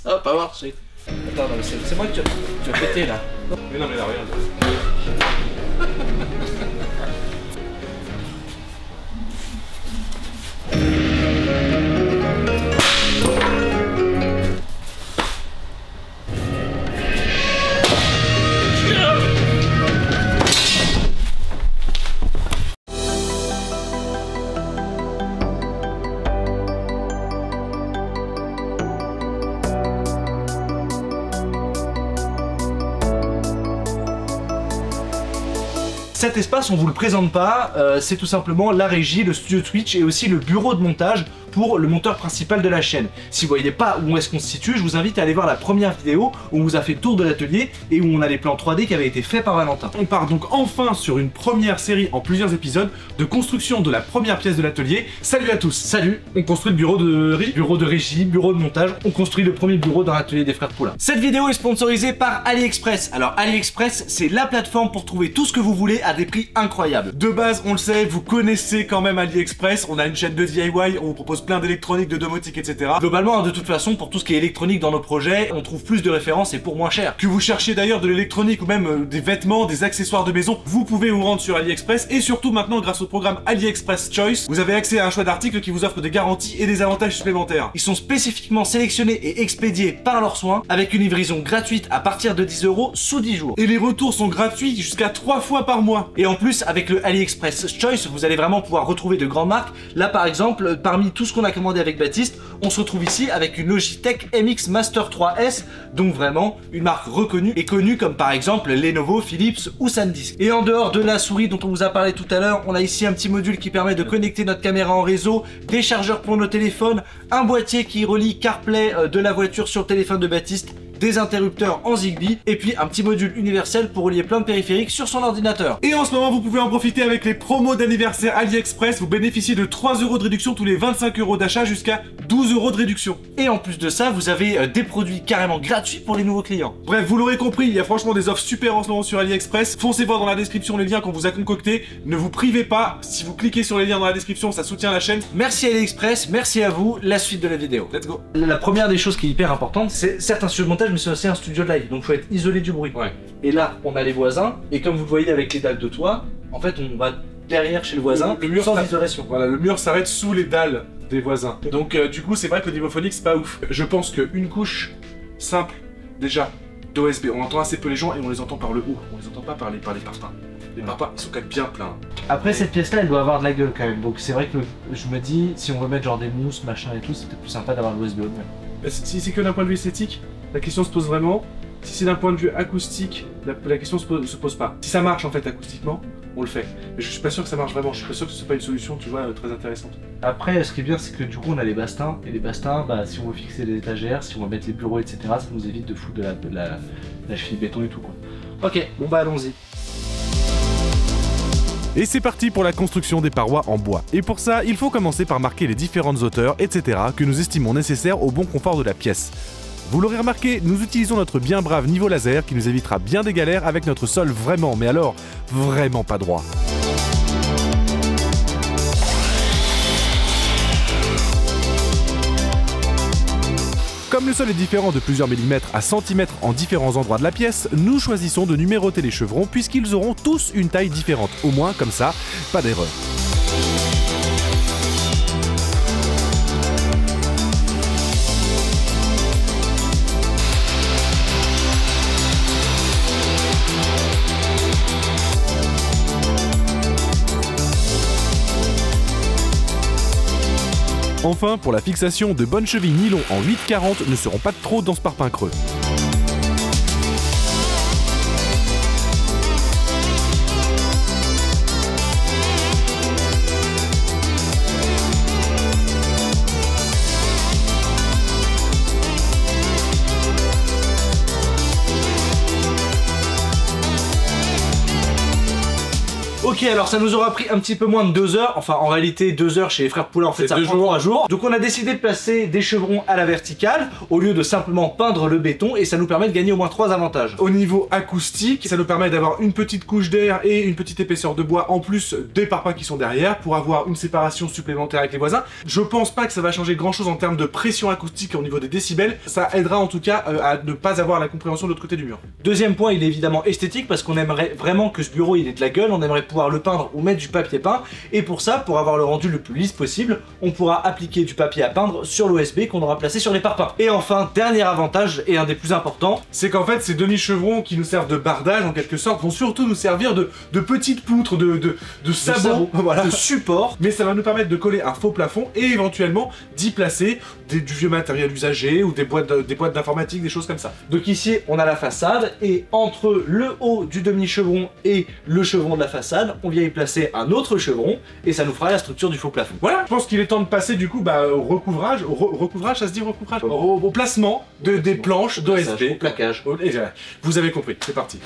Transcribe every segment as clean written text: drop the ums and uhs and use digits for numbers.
Ça va pas marcher. Attends, c'est moi que tu vas péter là. Mais non, mais là, regarde. Cet espace, on vous le présente pas, c'est tout simplement la régie, le studio Twitch et aussi le bureau de montage pour le monteur principal de la chaîne. Si vous voyez pas où est-ce qu'on se situe, je vous invite à aller voir la première vidéo où on vous a fait le tour de l'atelier et où on a les plans 3D qui avaient été faits par Valentin. On part donc enfin sur une première série en plusieurs épisodes de construction de la première pièce de l'atelier. Salut à tous. Salut. On construit le bureau de régie, bureau de montage, on construit le premier bureau dans l'atelier des frères Poulain. Cette vidéo est sponsorisée par AliExpress. Alors AliExpress, c'est la plateforme pour trouver tout ce que vous voulez à des prix incroyables. De base, on le sait, vous connaissez quand même AliExpress, on a une chaîne de DIY, on vous propose plein d'électronique, de domotique, etc. Globalement, de toute façon, pour tout ce qui est électronique dans nos projets, on trouve plus de références et pour moins cher. Que vous cherchiez d'ailleurs de l'électronique ou même des vêtements, des accessoires de maison, vous pouvez vous rendre sur AliExpress et surtout maintenant grâce au programme AliExpress Choice, vous avez accès à un choix d'articles qui vous offre des garanties et des avantages supplémentaires. Ils sont spécifiquement sélectionnés et expédiés par leurs soins avec une livraison gratuite à partir de 10 € sous 10 jours. Et les retours sont gratuits jusqu'à 3 fois par mois. Et en plus, avec le AliExpress Choice, vous allez vraiment pouvoir retrouver de grandes marques. Là, par exemple, parmi tout ce qu'on a commandé avec Baptiste, on se retrouve ici avec une Logitech MX Master 3S, donc vraiment une marque reconnue et connue comme par exemple Lenovo, Philips ou SanDisk. Et en dehors de la souris dont on vous a parlé tout à l'heure, on a ici un petit module qui permet de connecter notre caméra en réseau, des chargeurs pour nos téléphones, un boîtier qui relie CarPlay de la voiture sur le téléphone de Baptiste, des interrupteurs en Zigbee et puis un petit module universel pour relier plein de périphériques sur son ordinateur. Et en ce moment, vous pouvez en profiter avec les promos d'anniversaire AliExpress. Vous bénéficiez de 3 € de réduction tous les 25 € d'achat jusqu'à 12 € de réduction. Et en plus de ça, vous avez des produits carrément gratuits pour les nouveaux clients. Bref, vous l'aurez compris, il y a franchement des offres super en ce moment sur AliExpress. Foncez voir dans la description les liens qu'on vous a concoctés. Ne vous privez pas. Si vous cliquez sur les liens dans la description, ça soutient la chaîne. Merci AliExpress, merci à vous. La suite de la vidéo. Let's go. La première des choses qui est hyper importante, c'est certes un studio de montage, mais c'est aussi un studio de live, donc faut être isolé du bruit. Ouais. Et là, on a les voisins, et comme vous le voyez avec les dalles de toit, en fait, on va derrière chez le voisin, le mur sans isolation. Voilà, le mur s'arrête sous les dalles des voisins. Donc du coup, c'est vrai que le niveau phonique, c'est pas ouf. Je pense qu'une couche simple, déjà, d'OSB, on entend assez peu les gens et on les entend par le haut. On les entend pas par les parpaings. Les parpaings, ils sont quand même bien pleins. Après, cette pièce-là, elle doit avoir de la gueule quand même. Donc c'est vrai que je me dis, si on veut mettre genre des mousses, machin et tout, c'est peut-être plus sympa d'avoir l'OSB au mur. Mais si c'est que d'un point de vue esthétique, la question se pose vraiment. Si c'est d'un point de vue acoustique, la question se pose pas. Si ça marche en fait acoustiquement, on le fait. Mais je suis pas sûr que ça marche vraiment. Je suis pas sûr que ce soit pas une solution, tu vois, très intéressante. Après, ce qui est bien, c'est que du coup, on a les bastins. Et les bastins, bah, si on veut fixer les étagères, si on veut mettre les bureaux, etc., ça nous évite de foutre de la cheville béton et tout, quoi. Ok, bon bah allons-y. Et c'est parti pour la construction des parois en bois. Et pour ça, il faut commencer par marquer les différentes hauteurs, etc. que nous estimons nécessaires au bon confort de la pièce. Vous l'aurez remarqué, nous utilisons notre bien brave niveau laser qui nous évitera bien des galères avec notre sol vraiment, mais alors, vraiment pas droit. Comme le sol est différent de plusieurs millimètres à centimètres en différents endroits de la pièce, nous choisissons de numéroter les chevrons puisqu'ils auront tous une taille différente. Au moins, comme ça, pas d'erreur. Enfin, pour la fixation, de bonnes chevilles nylon en 8,40 ne seront pas trop dans ce parpaing creux. Ok, Ok, alors ça nous aura pris un petit peu moins de 2 heures. Enfin, en réalité, 2 heures chez les frères Poulain, en fait, ça prend 3 jours. Donc on a décidé de placer des chevrons à la verticale au lieu de simplement peindre le béton, et ça nous permet de gagner au moins 3 avantages. Au niveau acoustique, ça nous permet d'avoir une petite couche d'air et une petite épaisseur de bois en plus des parpaings qui sont derrière pour avoir une séparation supplémentaire avec les voisins. Je pense pas que ça va changer grand chose en termes de pression acoustique au niveau des décibels. Ça aidera en tout cas à ne pas avoir la compréhension de l'autre côté du mur. Deuxième point, il est évidemment esthétique parce qu'on aimerait vraiment que ce bureau il ait de la gueule, on aimerait pouvoir le peindre ou mettre du papier peint, et pour ça, pour avoir le rendu le plus lisse possible, on pourra appliquer du papier à peindre sur l'OSB qu'on aura placé sur les parpaings. Et enfin, dernier avantage et un des plus importants, c'est qu'en fait ces demi-chevrons qui nous servent de bardage en quelque sorte vont surtout nous servir de petites poutres, de sabots, voilà, de support, mais ça va nous permettre de coller un faux plafond et éventuellement d'y placer du vieux matériel usagé ou des boîtes d'informatique, des choses comme ça. Donc ici on a la façade, et entre le haut du demi-chevron et le chevron de la façade, on vient y placer un autre chevron et ça nous fera la structure du faux plafond. Voilà, je pense qu'il est temps de passer du coup au recouvrage, recouvrage, ça se dit recouvrage, au placement des planches d'OSB. Au plaquage. Vous avez compris, c'est parti.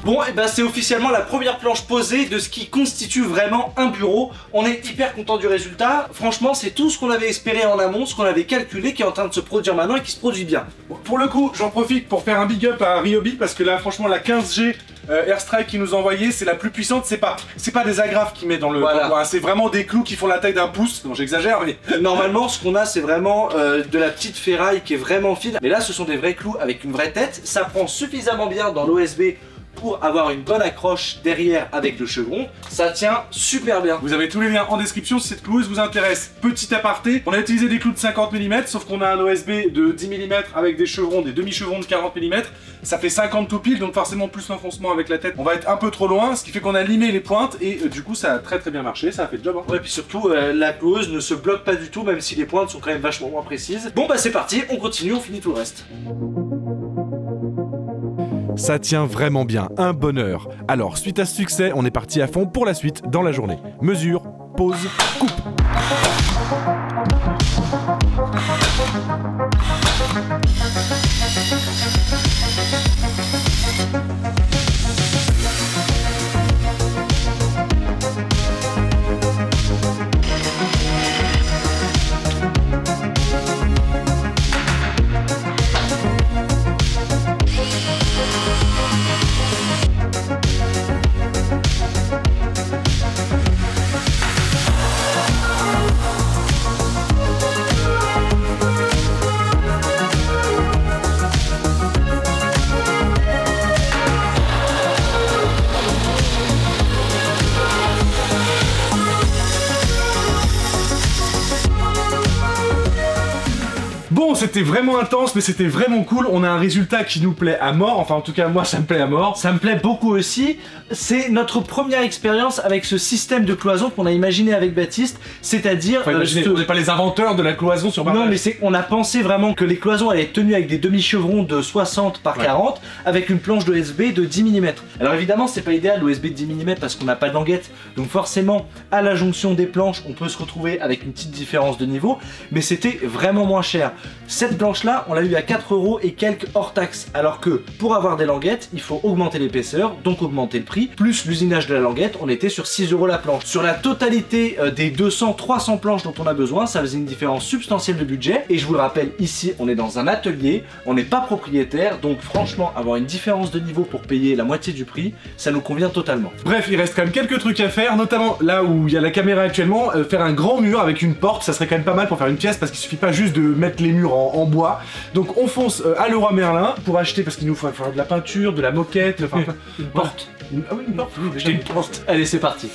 Bon, et ben c'est officiellement la première planche posée de ce qui constitue vraiment un bureau. On est hyper content du résultat. Franchement, c'est tout ce qu'on avait espéré en amont, ce qu'on avait calculé, qui est en train de se produire maintenant et qui se produit bien. Bon, pour le coup, j'en profite pour faire un big up à Ryobi parce que là, franchement, la 15G Airstrike qu'ils nous ont envoyé, c'est la plus puissante. C'est pas des agrafes qu'ils mettent dans le. Voilà. C'est vraiment des clous qui font la taille d'un pouce. Non, j'exagère, mais normalement, ce qu'on a, c'est vraiment de la petite ferraille qui est vraiment fine. Mais là, ce sont des vrais clous avec une vraie tête. Ça prend suffisamment bien dans l'OSB pour avoir une bonne accroche derrière avec le chevron. Ça tient super bien. Vous avez tous les liens en description si cette cloueuse vous intéresse. Petit aparté, on a utilisé des clous de 50 mm, sauf qu'on a un OSB de 10 mm avec des chevrons, des demi-chevrons de 40 mm. Ça fait 50 tout pile, donc forcément plus l'enfoncement avec la tête, on va être un peu trop loin, ce qui fait qu'on a limé les pointes et du coup ça a très bien marché, ça a fait le job. Hein. Ouais, puis surtout la cloueuse ne se bloque pas du tout, même si les pointes sont quand même vachement moins précises. Bon bah c'est parti, on continue, on finit tout le reste. Ça tient vraiment bien, un bonheur. Alors, suite à ce succès, on est parti à fond pour la suite dans la journée. Mesure, pause, coupe. Bon, c'était vraiment intense, mais c'était vraiment cool. On a un résultat qui nous plaît à mort. Enfin, en tout cas, moi, ça me plaît à mort. Ça me plaît beaucoup aussi. C'est notre première expérience avec ce système de cloison qu'on a imaginé avec Baptiste. C'est-à-dire... on n'est pas les inventeurs de la cloison sur barbage. Non, mais on a pensé vraiment que les cloisons allaient être tenues avec des demi-chevrons de 60 par 40, avec une planche d'OSB de 10 mm. Alors évidemment, c'est pas idéal l'OSB de 10 mm parce qu'on n'a pas de languette. Donc forcément, à la jonction des planches, on peut se retrouver avec une petite différence de niveau. Mais c'était vraiment moins cher. Cette planche-là, on l'a eu à 4 € et quelques hors taxes. Alors que pour avoir des languettes, il faut augmenter l'épaisseur, donc augmenter le prix. Plus l'usinage de la languette, on était sur 6 € la planche. Sur la totalité des 200-300 planches dont on a besoin, ça faisait une différence substantielle de budget. Et je vous le rappelle, ici, on est dans un atelier, on n'est pas propriétaire. Donc franchement, avoir une différence de niveau pour payer la moitié du prix, ça nous convient totalement. Bref, il reste quand même quelques trucs à faire, notamment là où il y a la caméra actuellement. Faire un grand mur avec une porte, ça serait quand même pas mal pour faire une pièce parce qu'il suffit pas juste de mettre les murs en bois. Donc on fonce à Leroy Merlin pour acheter, parce qu'il nous faut de la peinture, de la moquette, enfin une porte. Ah oui, une porte. Oui, déjà une porte. Allez, c'est parti.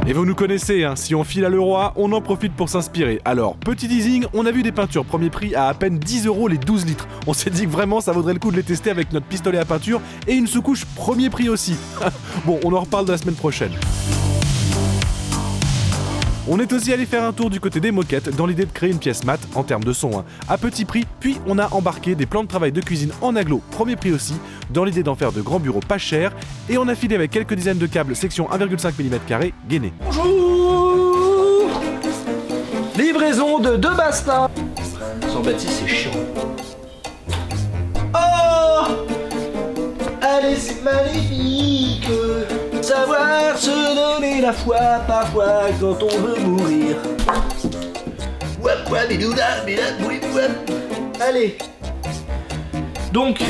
Et vous nous connaissez, hein, si on file à Leroy, on en profite pour s'inspirer. Alors, petit teasing, on a vu des peintures premier prix à peine 10 € les 12 litres. On s'est dit que vraiment ça vaudrait le coup de les tester avec notre pistolet à peinture et une sous-couche premier prix aussi. Bon, on en reparle de la semaine prochaine. On est aussi allé faire un tour du côté des moquettes dans l'idée de créer une pièce mat en termes de son, hein, à petit prix, puis on a embarqué des plans de travail de cuisine en aglo, premier prix aussi, dans l'idée d'en faire de grands bureaux pas chers, et on a filé avec quelques dizaines de câbles section 1,5 mm² gainés. Bonjour. Livraison de 2 bastins. Sans Baptiste, c'est chiant. Oh, allez, c'est magnifique. Savoir se donner la foi parfois quand on veut mourir. Allez. Donc,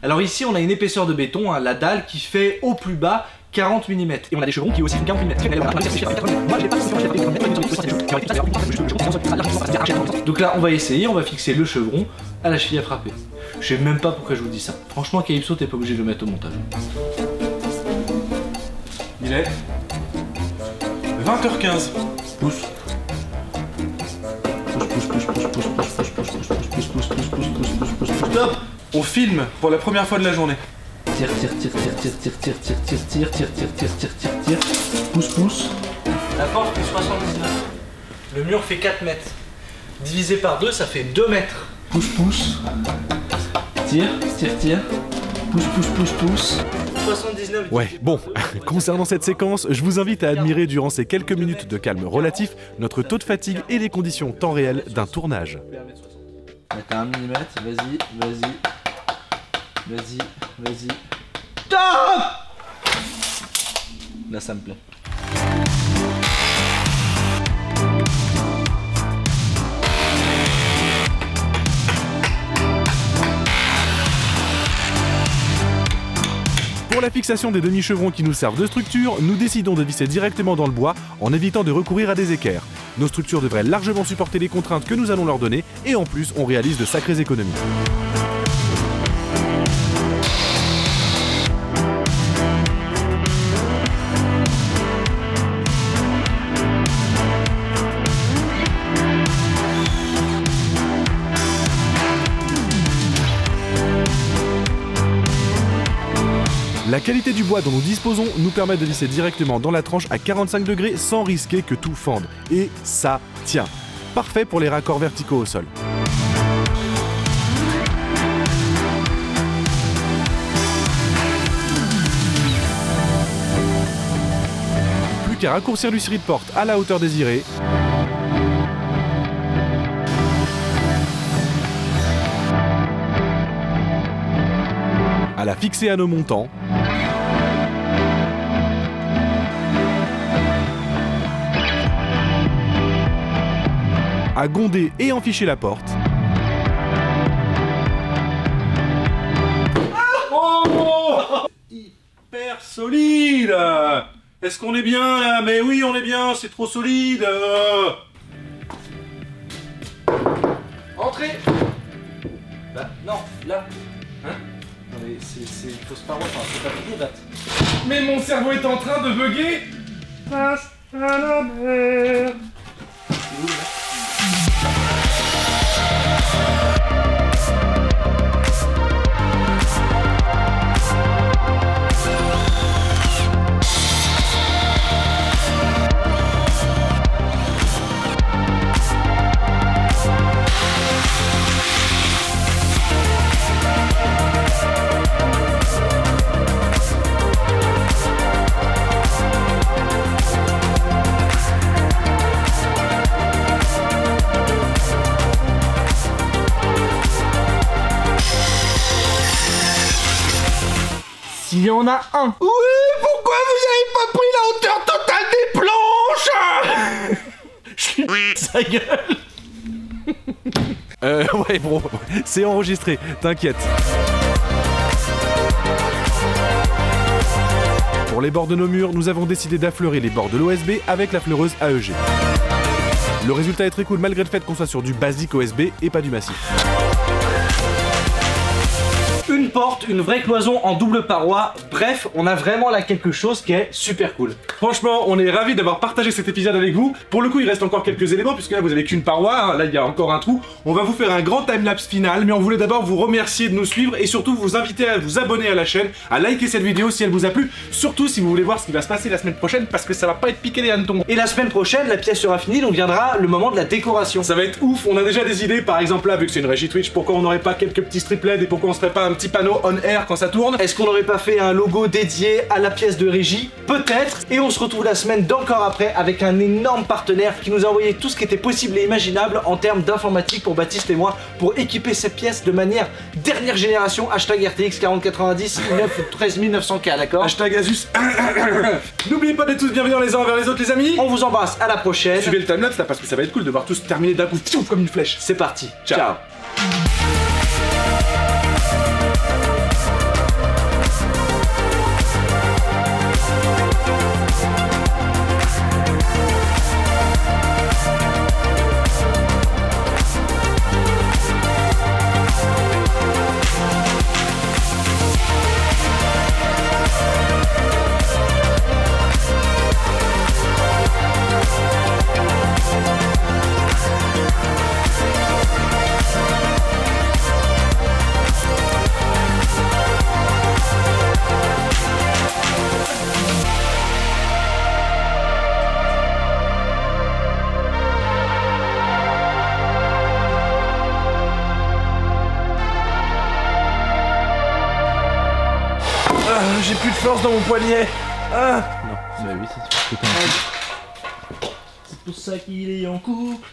alors ici on a une épaisseur de béton, hein, la dalle qui fait au plus bas 40 mm. Et on a des chevrons qui aussi font 40 mm. Donc là on va essayer, on va fixer le chevron à la cheville à frapper. Je sais même pas pourquoi je vous dis ça. Franchement Calypso, t'es pas obligé de le mettre au montage. Il est 20h15. Pousse. Stop. On filme pour la première fois de la journée. Tire. Pousse. La porte fait 79. Le mur fait 4 mètres. Divisé par 2, ça fait 2 mètres. Pousse. Tire. Pousse. 79. Ouais, bon, concernant cette séquence, je vous invite à admirer durant ces quelques minutes de calme relatif notre taux de fatigue et les conditions temps réel d'un tournage. T'as 1 mm, vas-y. Stop. Là ça me plaît. Pour la fixation des demi-chevrons qui nous servent de structure, nous décidons de visser directement dans le bois en évitant de recourir à des équerres. Nos structures devraient largement supporter les contraintes que nous allons leur donner et en plus on réalise de sacrées économies. La qualité du bois dont nous disposons nous permet de visser directement dans la tranche à 45 degrés sans risquer que tout fende. Et ça tient. Parfait pour les raccords verticaux au sol. Plus qu'à raccourcir l'huisserie de porte à la hauteur désirée. À la fixer à nos montants. À gonder et enficher la porte. Oh, hyper solide. Est-ce qu'on est bien là? Mais oui, on est bien, c'est trop solide. Entrez. Bah non, là. Hein? Non mais c'est une fausse parole, enfin c'est pas fini, date. Mais mon cerveau est en train de bugger. Face à la mer. C'est où là? S'il y en a un. Oui, pourquoi vous avez pas pris la hauteur totale des planches? Je suis sa gueule. Ouais, bon, c'est enregistré, t'inquiète. Pour les bords de nos murs, nous avons décidé d'affleurer les bords de l'OSB avec la fleureuse AEG. Le résultat est très cool malgré le fait qu'on soit sur du basique OSB et pas du massif. Une une porte, une vraie cloison en double paroi. Bref, on a vraiment là quelque chose qui est super cool. Franchement, on est ravis d'avoir partagé cet épisode avec vous. Pour le coup, il reste encore quelques éléments, puisque là, vous avez qu'une paroi. Hein. Là, il y a encore un trou. On va vous faire un grand timelapse final, mais on voulait d'abord vous remercier de nous suivre et surtout vous inviter à vous abonner à la chaîne, à liker cette vidéo si elle vous a plu. Surtout si vous voulez voir ce qui va se passer la semaine prochaine, parce que ça va pas être piqué les hannetons. Et la semaine prochaine, la pièce sera finie, donc viendra le moment de la décoration. Ça va être ouf, on a déjà des idées, par exemple là, vu que c'est une régie Twitch, pourquoi on n'aurait pas quelques petits strip LED et pourquoi on serait pas un petit panneau on air quand ça tourne? Est-ce qu'on n'aurait pas fait un logo dédié à la pièce de régie? Peut-être. Et on se retrouve la semaine d'encore après avec un énorme partenaire qui nous a envoyé tout ce qui était possible et imaginable en termes d'informatique pour Baptiste et moi, pour équiper cette pièce de manière dernière génération, hashtag RTX 4090 13900K, d'accord? Hashtag Asus. N'oubliez pas d'être tous bienveillants les uns envers les autres, les amis. On vous embrasse, à la prochaine. Suivez le timelapse là parce que ça va être cool de voir tous terminer d'un coup comme une flèche. C'est parti. Ciao. Ciao. J'ai plus de force dans mon poignet. Ah. Non, bah oui, c'est parce que t'as C'est pour ça qu'il est en couple.